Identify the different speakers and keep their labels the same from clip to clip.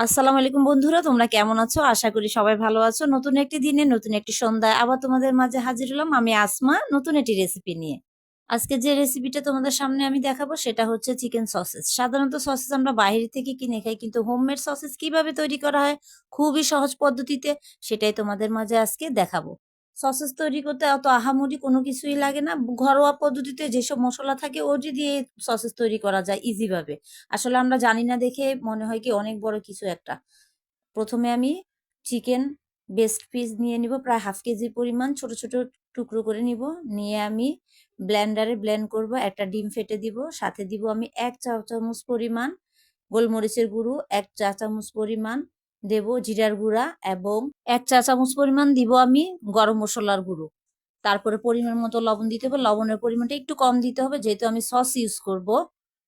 Speaker 1: আসসালামু আলাইকুম বন্ধুরা, তোমরা কেমন আছো? আশা করি সবাই ভালো আছো। নতুন একটি দিনে নতুন একটি সন্ধ্যায় আবার তোমাদের মাঝে হাজির হলাম আমি আসমা নতুন একটি রেসিপি নিয়ে। আজকে যে রেসিপিটা তোমাদের সামনে আমি দেখাবো সেটা হচ্ছে চিকেন সসেজ। সাধারণত সসেজ আমরা বাইরে থেকে কিনে খাই, কিন্তু হোমমেড সসেজ কিভাবে তৈরি করা হয় খুবই সহজ পদ্ধতিতে, সেটাই তোমাদের মাঝে আজকে দেখাবো। সসেজ তৈরি করতে অত আহামরি কোনো কিছুই লাগে না। ঘরোয়া পদ্ধতিতে যেসব মশলা থাকে ওটি দিয়ে সসেজ তৈরি করা যায় ইজি ভাবে। আসলে আমরা জানি না দেখে মনে হয় কি অনেক বড় কিছু একটা। প্রথমে আমি চিকেন বেস্ট পিস নিয়ে নিব, প্রায় হাফ কেজি পরিমাণ ছোট ছোট টুকরো করে নিব। নিয়ে আমি ব্লেন্ডারে ব্লেন্ড করব। একটা ডিম ফেটে দিব, সাথে দিব আমি 1 চা চামচ পরিমাণ গোলমরিচের গুঁড়ো, 1 চা চামচ পরিমাণ দেব জিরার গুঁড়া এবং 1 চা চামচ পরিমাণ দিব আমি গরম মশলার গুঁড়ো। তারপরে পরিমাণ মতো লবণ দিতে হবে। লবণের পরিমাণটা একটু কম দিতে হবে যেহেতু আমি সস ইউজ করব।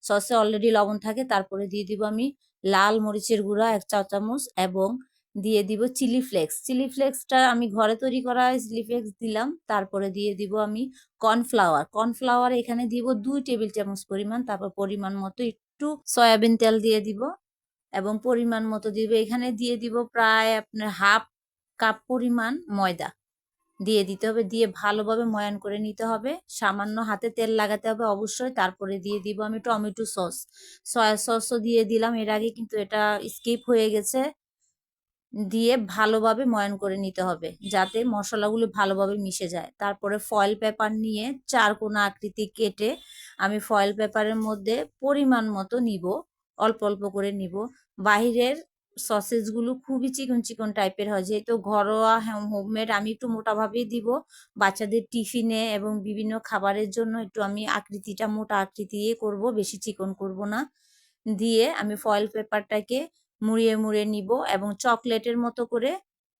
Speaker 1: সসে অলরেডি লবণ থাকে। তারপরে দিয়ে দিব আমি লাল মরিচের গুঁড়া 1 চা চামচ এবং দিয়ে দিব চিলি ফ্লেক্স। চিলি ফ্লেক্সটা আমি ঘরে তৈরি করা চিলি ফ্লেক্স দিলাম। তারপরে দিয়ে দিব আমি কর্নফ্লাওয়ার। কর্নফ্লাওয়ার এখানে দিব 2 টেবিল চামচ পরিমাণ। তারপর পরিমাণ মতো একটু সয়াবিন তেল দিয়ে দিব এবং পরিমাণ মতো দিব, এখানে দিয়ে দিব প্রায় আপনার হাফ কাপ পরিমাণ ময়দা দিয়ে দিতে হবে। দিয়ে ভালোভাবে ময়ান করে নিতে হবে। সামান্য হাতে তেল লাগাতে হবে অবশ্যই। তারপরে দিয়ে দিব আমি টমেটো সস, সয়া সসও দিয়ে দিলাম এর আগে, কিন্তু এটা স্কিপ হয়ে গেছে। দিয়ে ভালোভাবে ময়ান করে নিতে হবে যাতে মশলাগুলো ভালোভাবে মিশে যায়। তারপরে ফয়েল পেপার নিয়ে 4 কোনা আকৃতি কেটে আমি ফয়েল পেপারের মধ্যে পরিমাণ মতো নিব, অল্প অল্প করে নিব। বাহিরের সসেজগুলো খুবই চিকন চিকন টাইপের হয়, যেহেতু ঘরোয়া হোমমেড আমি একটু মোটাভাবেই দিব। বাচ্চাদের টিফিনে এবং বিভিন্ন খাবারের জন্য একটু আমি আকৃতিটা মোটা আকৃতি করব, বেশি চিকন করব না। দিয়ে আমি ফয়েল পেপারটাকে মুড়িয়ে মুড়িয়ে নিব এবং চকলেটের মতো করে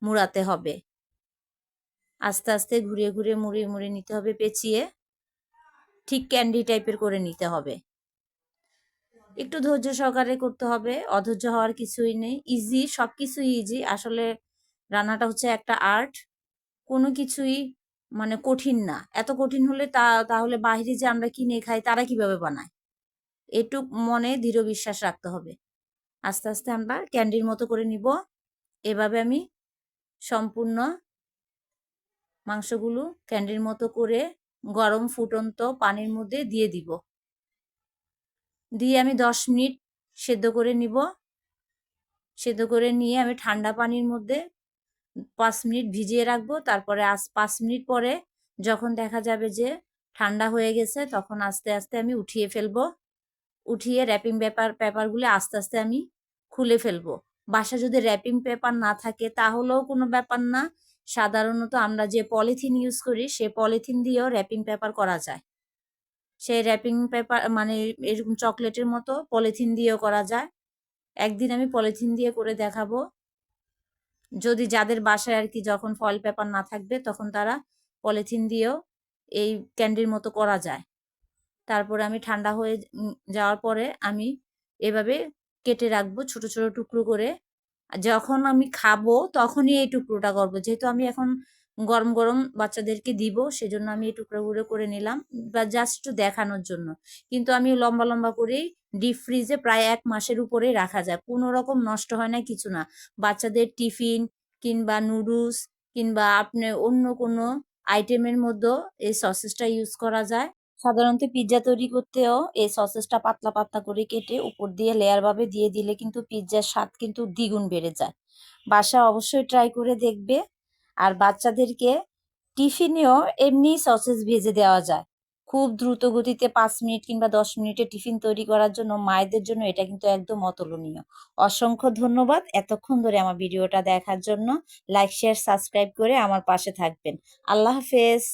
Speaker 1: মুড়াতে হবে। আস্তে আস্তে ঘুরিয়ে ঘুরিয়ে মুড়িয়ে মুড়িয়ে নিতে হবে, পেঁচিয়ে ঠিক ক্যান্ডি টাইপের করে নিতে হবে। একটু ধৈর্য সহকারে করতে হবে, অধৈর্য হওয়ার কিছুই নেই। ইজি, সবকিছুই ইজি। আসলে রান্নাটা হচ্ছে একটা আর্ট, কোনো কিছুই মানে কঠিন না। এত কঠিন হলে তাহলে বাইরে যে আমরা কিনে খাই তারা কিভাবে বানায়, এটুক মনে দৃঢ় বিশ্বাস রাখতে হবে। আস্তে আস্তে আমরা ক্যান্ডির মতো করে নিব। এভাবে আমি সম্পূর্ণ মাংসগুলো ক্যান্ডির মতো করে গরম ফুটন্ত পানির মধ্যে দিয়ে দিব। দিয়ে আমি 10 মিনিট সেদ্ধ করে নিব। সেদ্ধ করে নিয়ে আমি ঠান্ডা পানির মধ্যে 5 মিনিট ভিজিয়ে রাখবো। তারপরে 5 মিনিট পরে যখন দেখা যাবে যে ঠান্ডা হয়ে গেছে তখন আস্তে আস্তে আমি উঠিয়ে ফেলবো। উঠিয়ে র্যাপিং পেপারগুলো আস্তে আস্তে আমি খুলে ফেলবো। বাসায় যদি র্যাপিং পেপার না থাকে তাহলেও কোনো ব্যাপার না। সাধারণত আমরা যে পলিথিন ইউজ করি সে পলিথিন দিয়েও র্যাপিং পেপার করা যায়। সেই র্যাপিং পেপার মানে এরকম চকলেটের মতো পলিথিন দিয়েও করা যায়। একদিন আমি পলিথিন দিয়ে করে দেখাবো। যদি যাদের বাসায় আর কি যখন ফয়েল পেপার না থাকবে তখন তারা পলিথিন দিয়েও এই ক্যান্ডির মতো করা যায়। তারপরে আমি ঠান্ডা হয়ে যাওয়ার পরে আমি এভাবে কেটে রাখবো ছোট ছোট টুকরো করে। যখন আমি খাবো তখনই এই টুকরোটা করবো, যেহেতু আমি এখন গরম গরম বাচ্চাদেরকে দিব সেজন্য আমি এই টুকরোগুলো করে নিলাম বা জাস্ট একটু দেখানোর জন্য। কিন্তু আমি লম্বা লম্বা করেই ডিপ ফ্রিজে প্রায় 1 মাসের উপরে রাখা যায়, কোনো রকম নষ্ট হয় না, কিছু না। বাচ্চাদের টিফিন কিংবা নুডলস কিংবা আপনি অন্য কোনো আইটেমের মধ্যেও এই সসেসটা ইউজ করা যায়। সাধারণত পিৎজা তৈরি করতেও এই সসেসটা পাতলা পাতলা করে কেটে উপর দিয়ে লেয়ার ভাবে দিয়ে দিলে কিন্তু পিৎজার স্বাদ কিন্তু দ্বিগুণ বেড়ে যায়। বাসায় অবশ্যই ট্রাই করে দেখবে। আর বাচ্চাদেরকে টিফিনেও এমনি সসেস ভেজে দেওয়া যায় খুব দ্রুত গতিতে। 5 মিনিট কিংবা 10 মিনিটে টিফিন তৈরি করার জন্য মায়েদের জন্য এটা কিন্তু একদম অতুলনীয়। অসংখ্য ধন্যবাদ এতক্ষণ ধরে আমার ভিডিওটা দেখার জন্য। লাইক শেয়ার সাবস্ক্রাইব করে আমার পাশে থাকবেন। আল্লাহ হাফেজ।